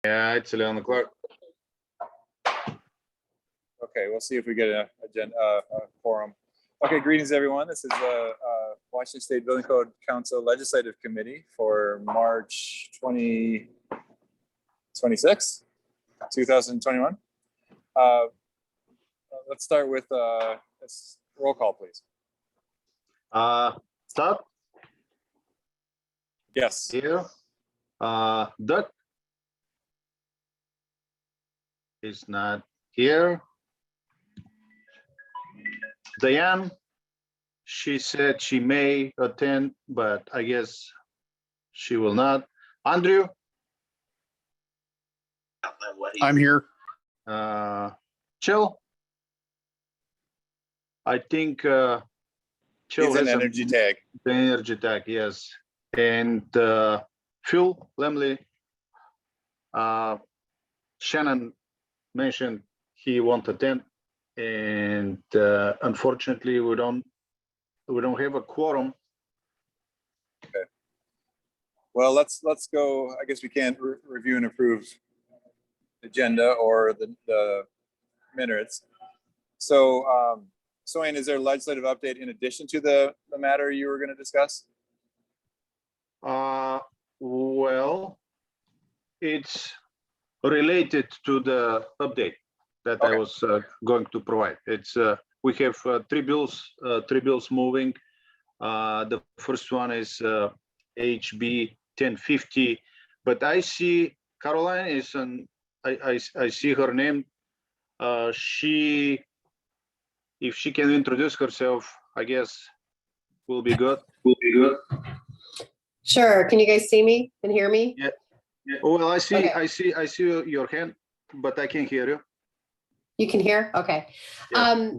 Yeah, it's 11 o'clock. Okay, we'll see if we get a quorum. Okay, greetings, everyone. This is the Washington State Building Code Council Legislative Committee for March 26, 2021. Let's start with this roll call, please. Todd? Yes. Here. Doug? Is not here. Diane? She said she may attend, but I guess she will not. Andrew? I'm here. Chill? I think Chill He's an has energy tag. the energy tag, yes. And Phil Lemley, Shannon mentioned he won't attend, and unfortunately we don't have a quorum. Okay. Well, let's go. I guess we can't review and approve agenda or the minutes. So, Soin, is there a legislative update in addition to the matter you were going to discuss? Well, it's related to the update that I was going to provide. It's we have three bills moving. The first one is HB 1050, but I see Caroline is on. I see her name. If she can introduce herself, I guess will be good. Sure. Can you guys see me and hear me? Yeah. Well, I see, Okay. I see your hand, but I can't hear you. You can hear? Okay. Yeah.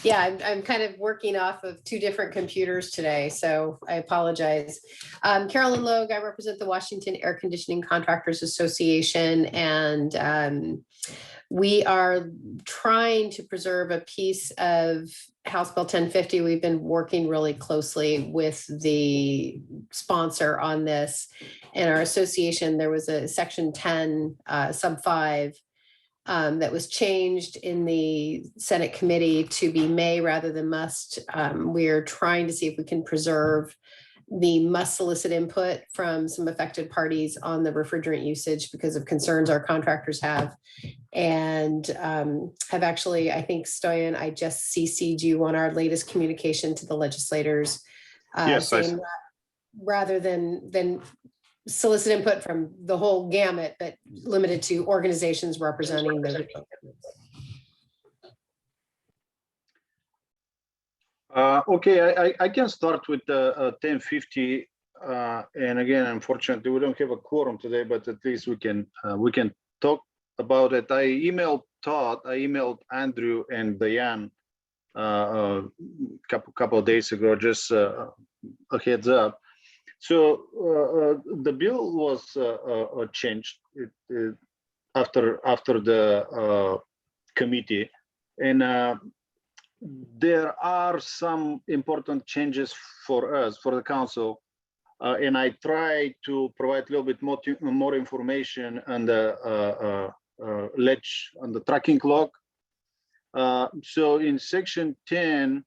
Yeah, I'm kind of working off of two different computers today, so I apologize. Carolyn Logue, I represent the Washington Air Conditioning Contractors Association, and we are trying to preserve a piece of House Bill 1050. We've been working really closely with the sponsor on this. In our association, there was a section 10 sub 5 that was changed in the Senate committee to be may rather than must. We're trying to see if we can preserve the must solicit input from some affected parties on the refrigerant usage because of concerns our contractors have. And have actually, I think, Stoyan, I just CC'd you on our latest communication to the legislators, Yes, saying that rather than solicit input from the whole gamut, but limited to organizations representing the. Okay, I can start with 1050, and again, unfortunately, we don't have a quorum today, but at least we can talk about it. I emailed Todd, I emailed Andrew and Diane a couple of days ago, just a heads up. So the bill was changed after the committee, and there are some important changes for us, for the council, and I try to provide a little bit more information on the ledge, on the tracking log. So in section 10,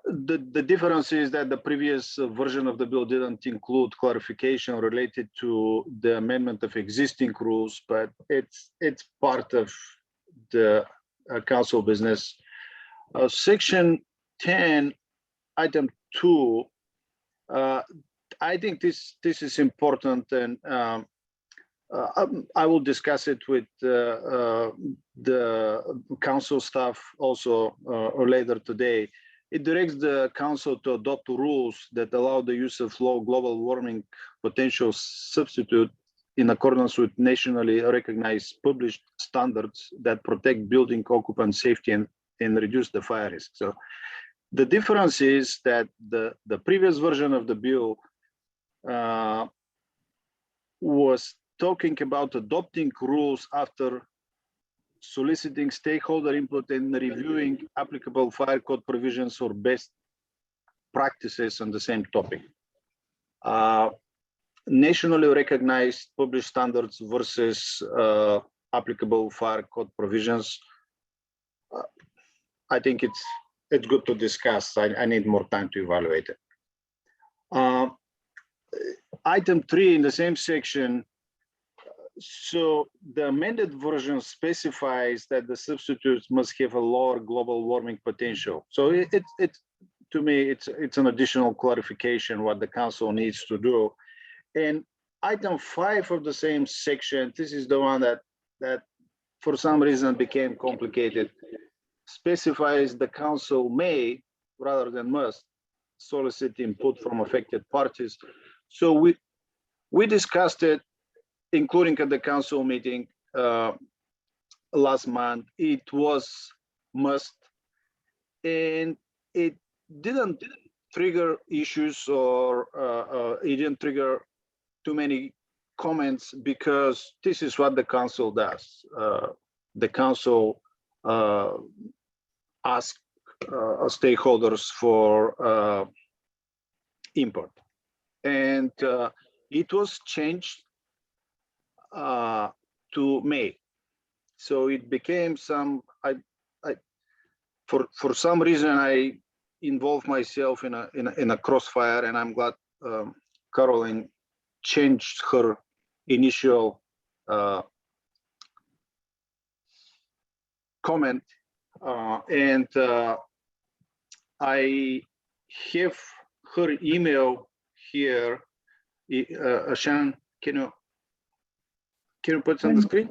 the difference is that the previous version of the bill didn't include clarification related to the amendment of existing rules, but it's part of the council business. Section 10, item 2, I think this is important, and I will discuss it with the council staff also later today. It directs the council to adopt rules that allow the use of low global warming potential substitute in accordance with nationally recognized published standards that protect building occupant safety and reduce the fire risk. So the difference is that the previous version of the bill was talking about adopting rules after soliciting stakeholder input and reviewing applicable fire code provisions or best practices on the same topic. nationally recognized published standards versus applicable fire code provisions. I think it's good to discuss. I need more time to evaluate it. Item 3 in the same section. So the amended version specifies that the substitutes must have a lower global warming potential. So to me, it's an additional clarification what the council needs to do. And item 5 of the same section, this is the one that for some reason became complicated, specifies the council may, rather than must, solicit input from affected parties. So we discussed it, including at the council meeting last month. It was must, and it didn't trigger issues, or it didn't trigger too many comments, because this is what the council does. The council asks stakeholders for input, and it was changed to May. So it became some, for some reason, I involved myself in a crossfire, and I'm glad Caroline changed her initial comment, and I have her email here. Shannon, can you put it on the screen?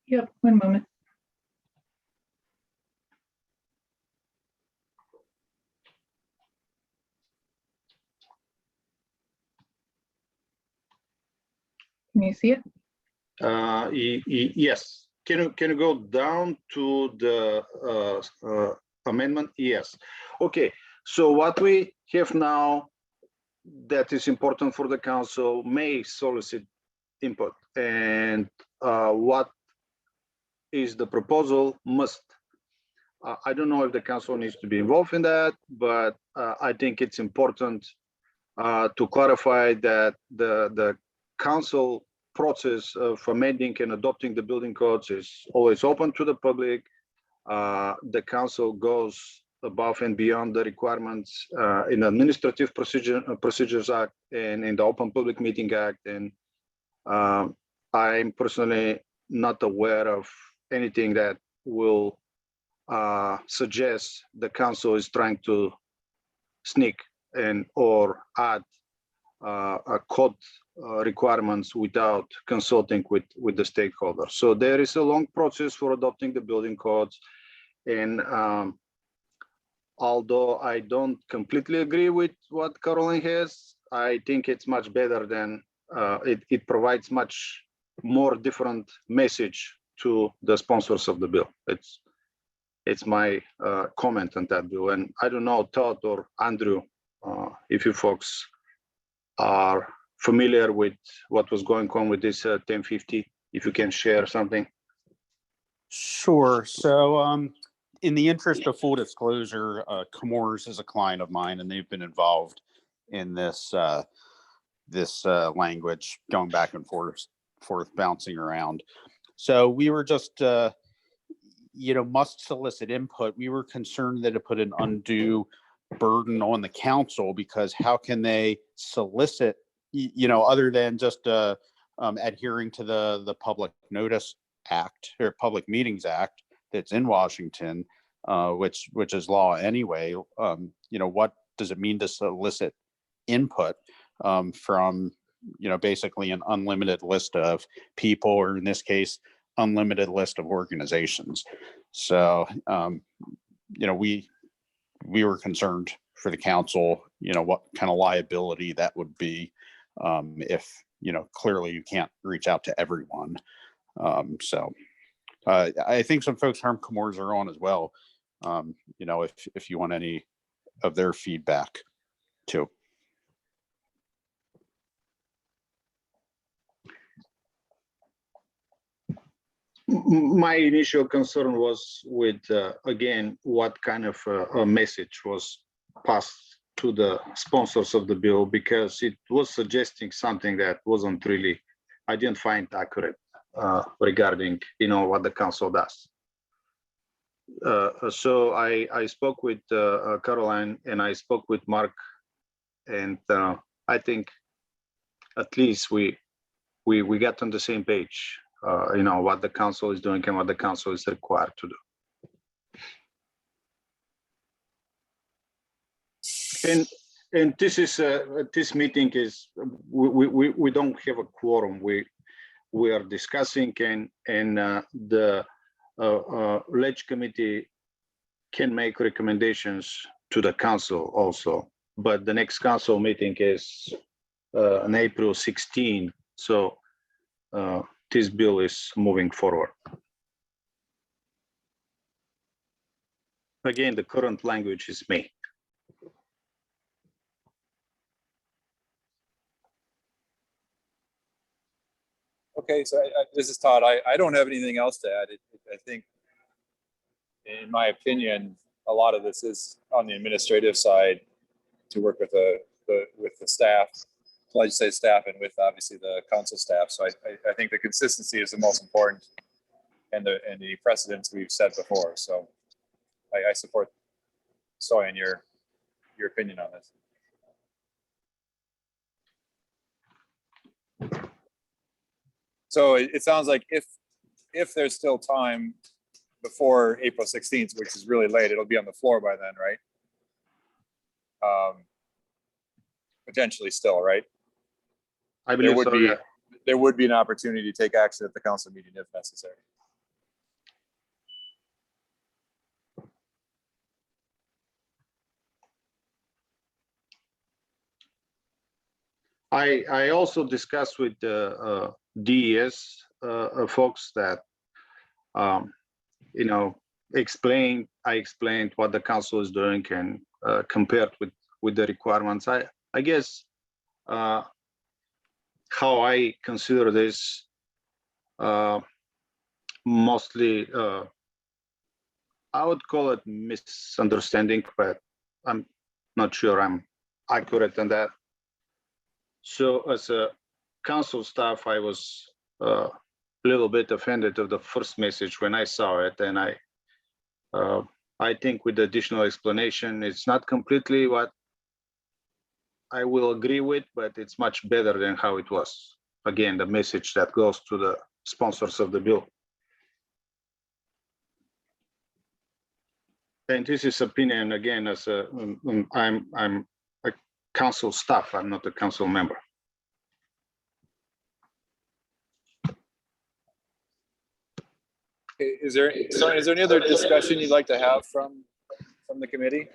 Yep, one moment. Can you see it? Yes. Can you go down to the amendment? Yes. Okay. So what we have now that is important for the council may solicit input, and what is the proposal must. I don't know if the council needs to be involved in that, but I think it's important to clarify that the council process of amending and adopting the building codes is always open to the public. The council goes above and beyond the requirements in the Administrative Procedures Act and in the Open Public Meeting Act. And I'm personally not aware of anything that will suggest the council is trying to sneak and or add a code requirements without consulting with the stakeholders. So there is a long process for adopting the building codes, and although I don't completely agree with what Caroline has, I think it's much better than it provides much more different message to the sponsors of the bill. It's my comment on that bill. And I don't know, Todd or Andrew, if you folks are familiar with what was going on with this 1050, if you can share something. Sure. So in the interest of full disclosure, Comores is a client of mine, and they've been involved in this language going back and forth, bouncing around. So we were just, must solicit input. We were concerned that it put an undue burden on the council, because how can they solicit, other than just adhering to the Public Notice Act or Public Meetings Act that's in Washington, which is law anyway. What does it mean to solicit input from, basically an unlimited list of people, or in this case, unlimited list of organizations? So, we were concerned for the council, what kind of liability that would be if, clearly you can't reach out to everyone. So I think some folks from Comores are on as well, if you want any of their feedback too. My initial concern was with, again, what kind of a message was passed to the sponsors of the bill because it was suggesting something that wasn't really, I didn't find accurate regarding, what the council does. So I spoke with Caroline and I spoke with Mark, and I think at least we got on the same page, what the council is doing and what the council is required to do. And this is this meeting is we don't have a quorum. We are discussing and the Ledge Committee can make recommendations to the council also. But the next council meeting is on April 16. So this bill is moving forward. Again, the current language is May. Okay, so this is Todd. I don't have anything else to add. I think, in my opinion, a lot of this is on the administrative side to work with the staff, legislative staff, and with obviously the council staff. So I think the consistency is the most important, and the precedents we've set before. So I support Soy and your opinion on this. So it sounds like if there's still time before April 16th, which is really late, it'll be on the floor by then, right? Potentially still, right? I believe so, yeah. There would be an opportunity to take action at the council meeting if necessary. I also discussed with the DES folks that, I explained what the council is doing and compared with the requirements. I guess how I consider this mostly, I would call it misunderstanding, but I'm not sure I'm accurate on that. So as a council staff, I was a little bit offended of the first message when I saw it, and I think with the additional explanation, it's not completely what I will agree with, but it's much better than how it was. Again, the message that goes to the sponsors of the bill. And this is opinion again, as I'm a council staff. I'm not a council member. Is there any other discussion you'd like to have from the committee?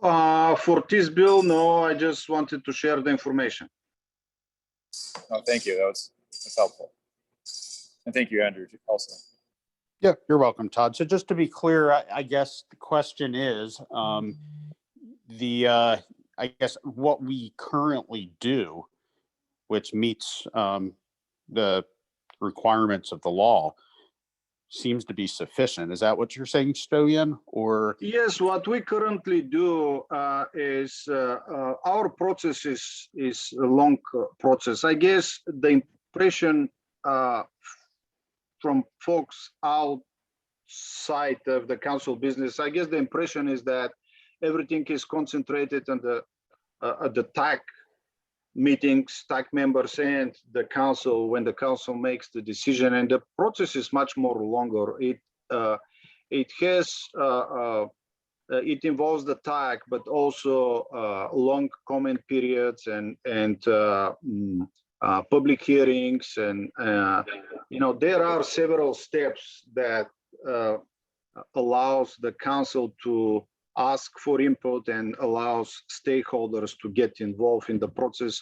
For this bill, no. I just wanted to share the information. Oh, thank you. That's helpful. And thank you, Andrew, also. Yeah, you're welcome, Todd. So just to be clear, I guess the question is, I guess what we currently do, which meets the requirements of the law, seems to be sufficient. Is that what you're saying, Stoyan? Or yes, what we currently do is our process is a long process. I guess the impression from folks outside of the council business, I guess the impression is that everything is concentrated on the TAC meetings, TAC members and the council when the council makes the decision, and the process is much more longer. It involves the TAC, but also long comment periods and public hearings, and there are several steps that allows the council to ask for input and allows stakeholders to get involved in the process.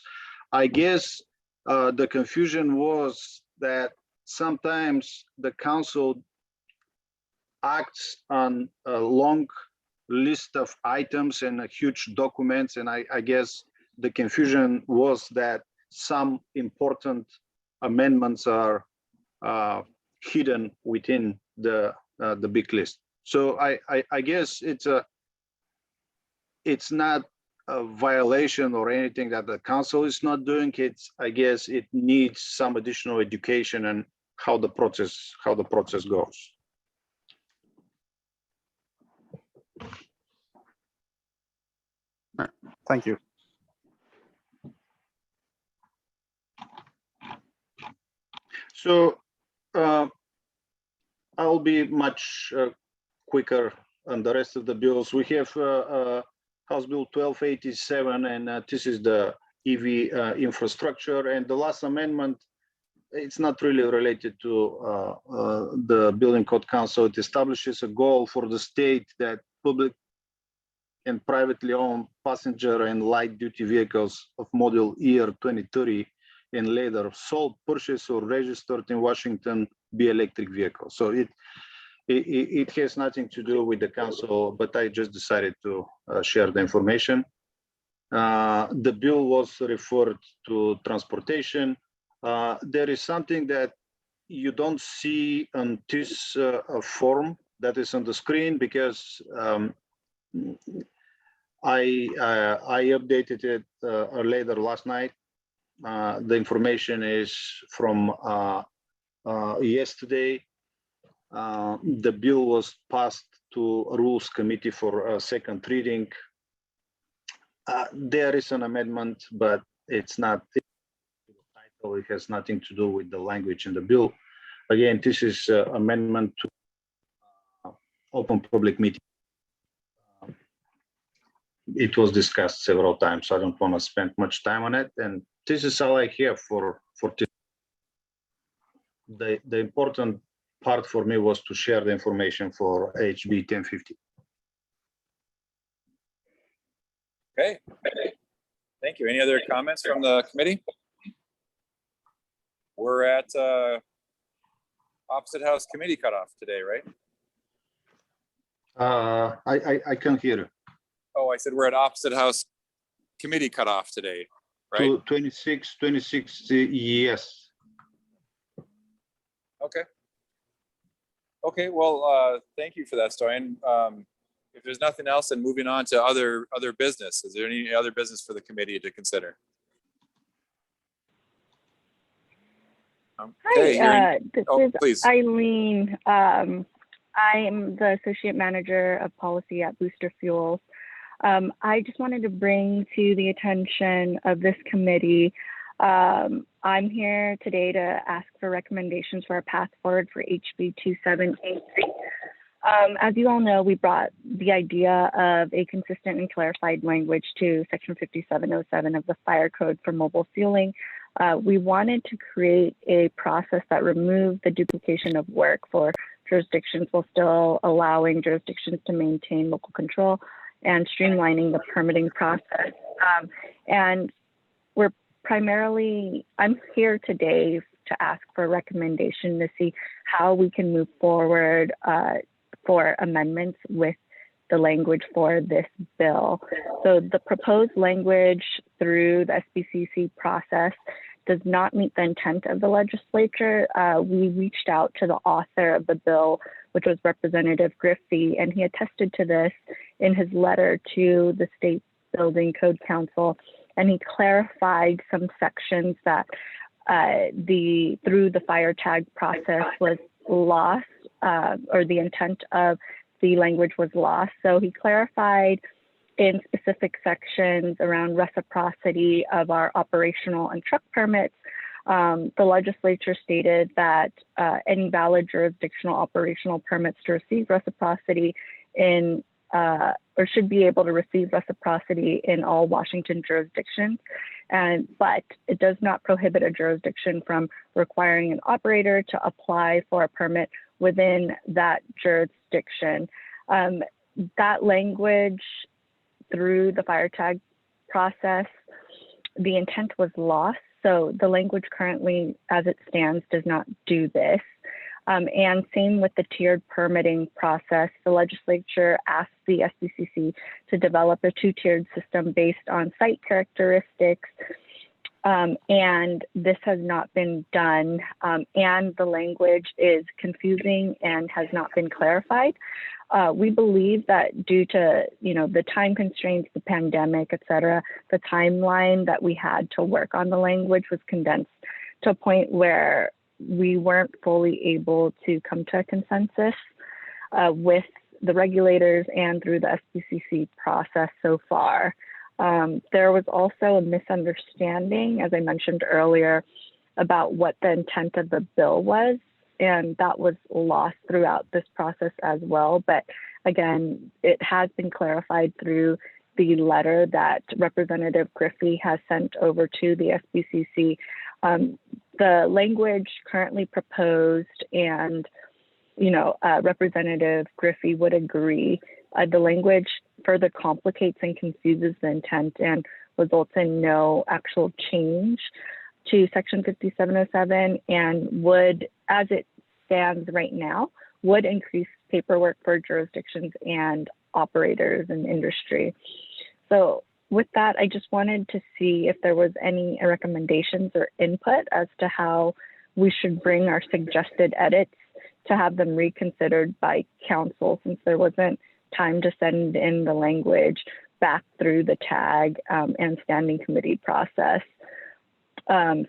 I guess the confusion was that sometimes the council acts on a long list of items and huge documents, and I guess the confusion was that some important amendments are hidden within the big list. So I guess it's not a violation or anything that the council is not doing. I guess it needs some additional education and how the process goes. Thank you. So I'll be much quicker on the rest of the bills. We have House Bill 1287, and this is the EV infrastructure. And the last amendment, it's not really related to the Building Code Council. It establishes a goal for the state that public and privately owned passenger and light duty vehicles of model year 2030 and later sold, purchased, or registered in Washington be electric vehicles. So it has nothing to do with the council, but I just decided to share the information. The bill was referred to transportation. There is something that you don't see on this form that is on the screen because I updated it later last night. The information is from yesterday. The bill was passed to Rules Committee for a second reading. There is an amendment, but it's not the title. It has nothing to do with the language in the bill. Again, this is amendment to open public meeting. It was discussed several times, so I don't want to spend much time on it. And this is all I have for this. The important part for me was to share the information for HB 1050. Okay, thank you. Any other comments from the committee? We're at opposite house committee cutoff today, right? I can't hear you. Oh, I said we're at opposite house committee cutoff today, right? To 26, yes. Okay. Okay, well, thank you for that, Stoyan. If there's nothing else, then moving on to other business. Is there any other business for the committee to consider? Okay, Hi, this is please. Eileen. I'm the Associate Manager of Policy at Booster Fuels. I just wanted to bring to the attention of this committee, I'm here today to ask for recommendations for a path forward for HB 2783. As you all know, we brought the idea of a consistent and clarified language to Section 5707 of the Fire Code for mobile fueling. We wanted to create a process that removed the duplication of work for jurisdictions while still allowing jurisdictions to maintain local control and streamlining the permitting process. And I'm here today to ask for a recommendation to see how we can move forward for amendments with the language for this bill. So the proposed language through the SBCC process does not meet the intent of the legislature. We reached out to the author of the bill, which was Representative Griffey, and he attested to this in his letter to the State Building Code Council. And he clarified some sections that through the fire tag process was lost, or the intent of the language was lost. So he clarified in specific sections around reciprocity of our operational and truck permits. The legislature stated that any valid jurisdictional operational permits to receive reciprocity in or should be able to receive reciprocity in all Washington jurisdictions, but it does not prohibit a jurisdiction from requiring an operator to apply for a permit within that jurisdiction. That language through the fire tag process, the intent was lost. So the language currently, as it stands, does not do this. And same with the tiered permitting process. The legislature asked the SBCC to develop a two-tiered system based on site characteristics And this has not been done, and the language is confusing and has not been clarified. We believe that due to, the time constraints, the pandemic, et cetera, the timeline that we had to work on the language was condensed to a point where we weren't fully able to come to a consensus with the regulators and through the SBCC process so far. There was also a misunderstanding, as I mentioned earlier, about what the intent of the bill was, and that was lost throughout this process as well. But again, it has been clarified through the letter that Representative Griffey has sent over to the SBCC. The language currently proposed, and Representative Griffey would agree, the language further complicates and confuses the intent and results in no actual change to Section 5707, and would, as it stands right now, would increase paperwork for jurisdictions and operators in industry. So with that, I just wanted to see if there was any recommendations or input as to how we should bring our suggested edits to have them reconsidered by council, since there wasn't time to send in the language back through the tag and standing committee process,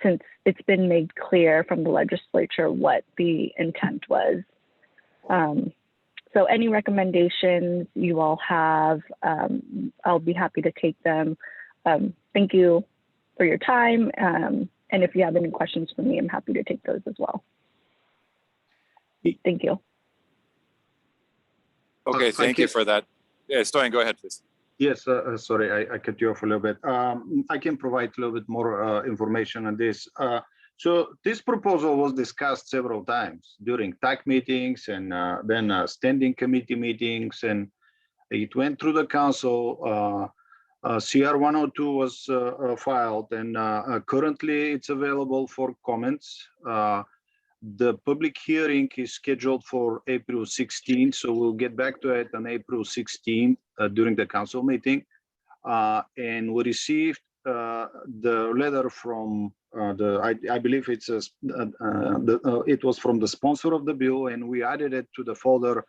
since it's been made clear from the legislature what the intent was. So any recommendations you all have, I'll be happy to take them. Thank you for your time. And if you have any questions for me, I'm happy to take those as well. Thank you. Okay, thank you for that. Yeah, Stoyan, go ahead, please. Yes, sorry, I cut you off a little bit. I can provide a little bit more information on this. So this proposal was discussed several times during TAC meetings and then standing committee meetings, and it went through the council. CR 102 was filed, and currently it's available for comments. The public hearing is scheduled for April 16th, so we'll get back to it on April 16th during the council meeting. And we received the letter from I believe it was from the sponsor of the bill, and we added it to the folder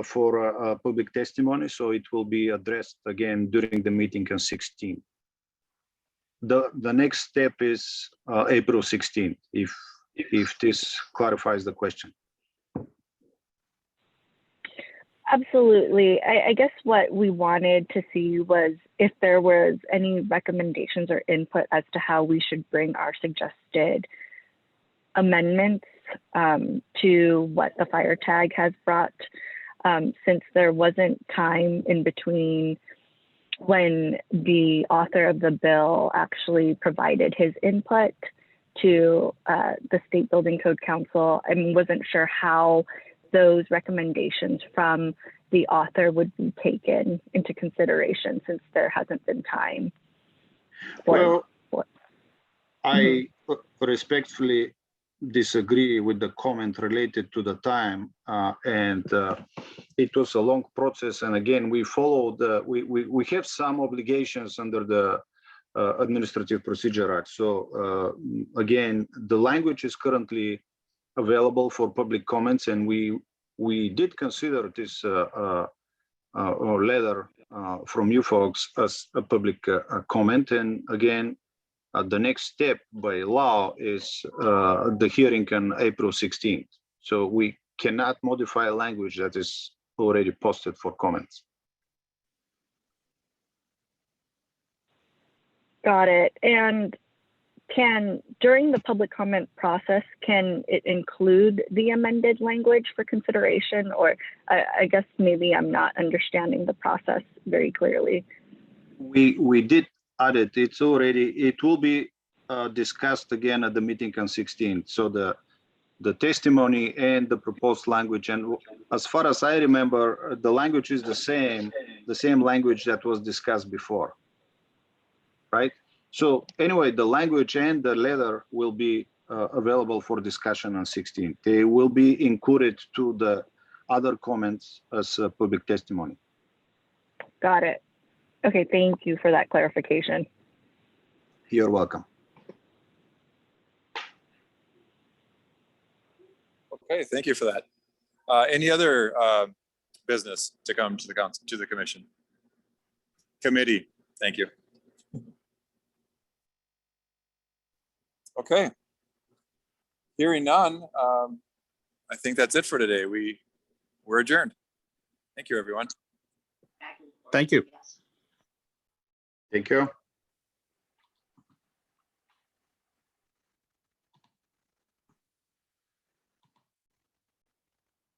for public testimony, so it will be addressed again during the meeting on 16th. The next step is April 16th, if this clarifies the question. Absolutely. I guess what we wanted to see was if there was any recommendations or input as to how we should bring our suggested amendments to what the fire tag has brought, since there wasn't time in between when the author of the bill actually provided his input to the State Building Code Council. I wasn't sure how those recommendations from the author would be taken into consideration, since there hasn't been time. I respectfully disagree with the comment related to the time, and it was a long process. And again, we followed, we have some obligations under the Administrative Procedure Act. So again, the language is currently available for public comments, and we did consider this letter from you folks as a public comment. And again, the next step by law is the hearing on April 16th. So we cannot modify language that is already posted for comments. Got it. And during the public comment process, can it include the amended language for consideration? Or I guess maybe I'm not understanding the process very clearly. We did add it. It will be discussed again at the meeting on 16th. So the testimony and the proposed language, and as far as I remember, the language is the same language that was discussed before, right? So anyway, the language and the letter will be available for discussion on 16th. They will be included to the other comments as public testimony. Got it. Okay, thank you for that clarification. You're welcome. Okay, thank you for that. Any other business to come to the council, to the commission? Committee, thank you. Okay. Hearing none, I think that's it for today. We're adjourned. Thank you, everyone. Thank you. Thank you.